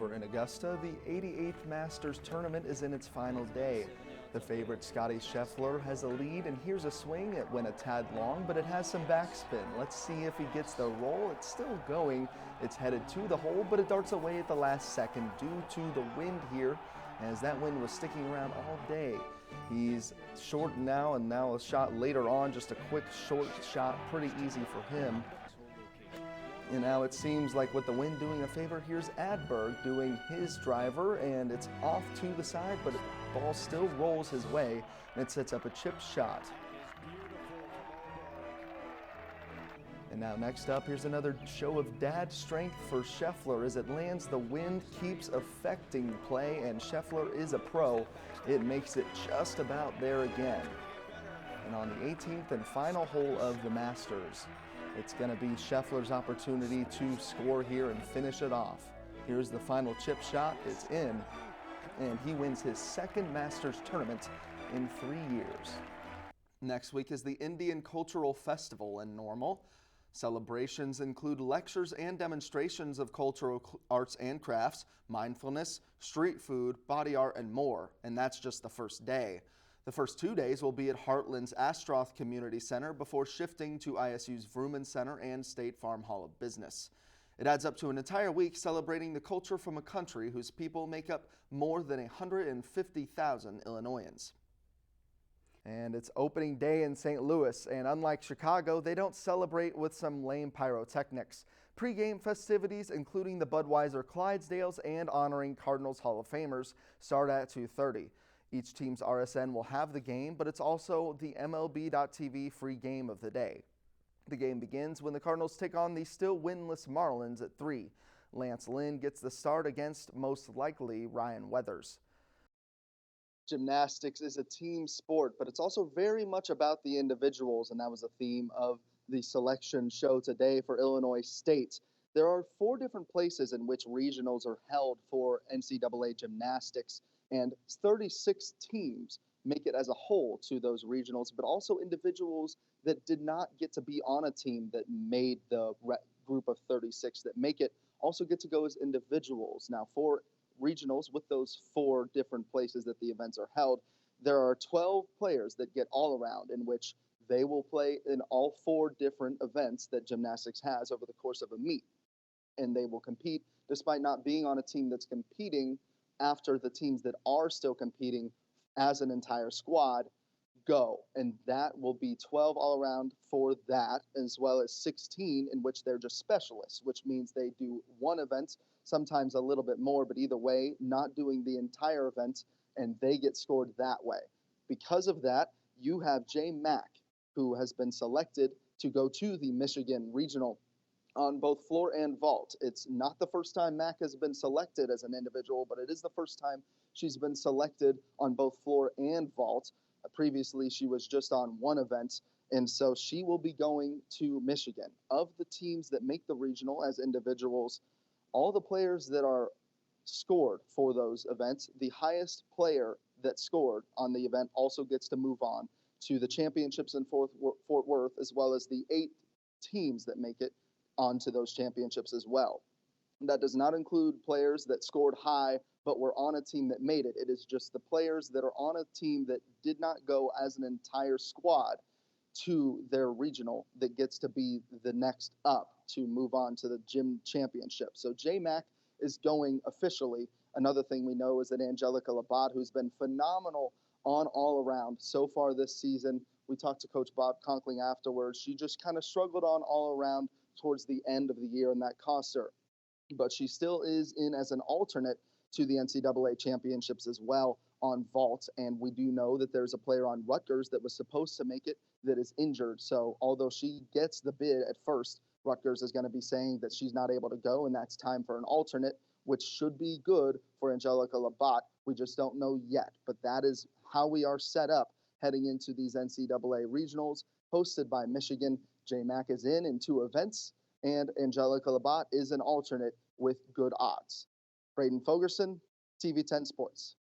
over in Augusta, the 88th Masters tournament is in its final day. The favorite Scotty Scheffler has a lead, and here's a swing. It went a tad long, but it has some backspin. Let's see if he gets the roll. It's still going. It's headed to the hole, but it darts away at the last second due to the wind here, as that wind was sticking around all day. He's short now, and now a shot later on, just a quick short shot, pretty easy for him. And now it seems like with the wind doing a favor, here's Adberg doing his driver, and it's off to the side, but the ball still rolls his way, and it sets up a chip shot. And now next up, here's another show of dad strength for Scheffler. As it lands, the wind keeps affecting the play, and Scheffler is a pro. It makes it just about there again. And on the 18th and final hole of the Masters, it's going to be Scheffler's opportunity to score here and finish it off. Here's the final chip shot. It's in, and he wins his second Masters tournament in 3 years. Next week is the Indian Cultural Festival in Normal. Celebrations include lectures and demonstrations of cultural arts and crafts, mindfulness, street food, body art, and more. And that's just the first day. The first 2 days will be at Heartland's Astroth Community Center before shifting to ISU's Vrooman Center and State Farm Hall of Business. It adds up to an entire week celebrating the culture from a country whose people make up more than 150,000 Illinoisans. And it's opening day in St. Louis, and unlike Chicago, they don't celebrate with some lame pyrotechnics. Pre-game festivities, including the Budweiser Clydesdales and honoring Cardinals Hall of Famers, start at 2:30. Each team's RSN will have the game, but it's also the MLB.TV free game of the day. The game begins when the Cardinals take on the still winless Marlins at 3. Lance Lynn gets the start against, most likely, Ryan Weathers. Gymnastics is a team sport, but it's also very much about the individuals, and that was a theme of the selection show today for Illinois State. There are 4 different places in which regionals are held for NCAA gymnastics, and 36 teams make it as a whole to those regionals, but also individuals that did not get to be on a team that made the group of 36 that make it also get to go as individuals. Now, for regionals, with those 4 different places that the events are held, there are 12 players that get all around, in which they will play in all 4 different events that gymnastics has over the course of a meet. And they will compete despite not being on a team that's competing after the teams that are still competing as an entire squad go. And that will be 12 all around for that, as well as 16 in which they're just specialists, which means they do one event, sometimes a little bit more, but either way, not doing the entire event, and they get scored that way. Because of that, you have Jay Mack, who has been selected to go to the Michigan Regional on both floor and vault. It's not the first time Mack has been selected as an individual, but it is the first time she's been selected on both floor and vault. Previously, she was just on one event, and so she will be going to Michigan. Of the teams that make the regional as individuals, all the players that are scored for those events, the highest player that scored on the event also gets to move on to the championships in Fort Worth, as well as the 8 teams that make it onto those championships as well. That does not include players that scored high but were on a team that made it. It is just the players that are on a team that did not go as an entire squad to their regional that gets to be the next up to move on to the gym championship. So J-Mac is going officially. Another thing we know is that Angelica Labat, who's been phenomenal on all around so far this season. We talked to Coach Bob Conkling afterwards. She just kind of struggled on all around towards the end of the year, and that cost her. But she still is in as an alternate to the NCAA championships as well on vault. And we do know that there's a player on Rutgers that was supposed to make it that is injured. So although she gets the bid at first, Rutgers is going to be saying that she's not able to go, and that's time for an alternate, which should be good for Angelica Labat. We just don't know yet. But that is how we are set up heading into these NCAA regionals hosted by Michigan. J-Mac is in 2 events, and Angelica Labat is an alternate with good odds. Braden Fogerson, TV 10 Sports.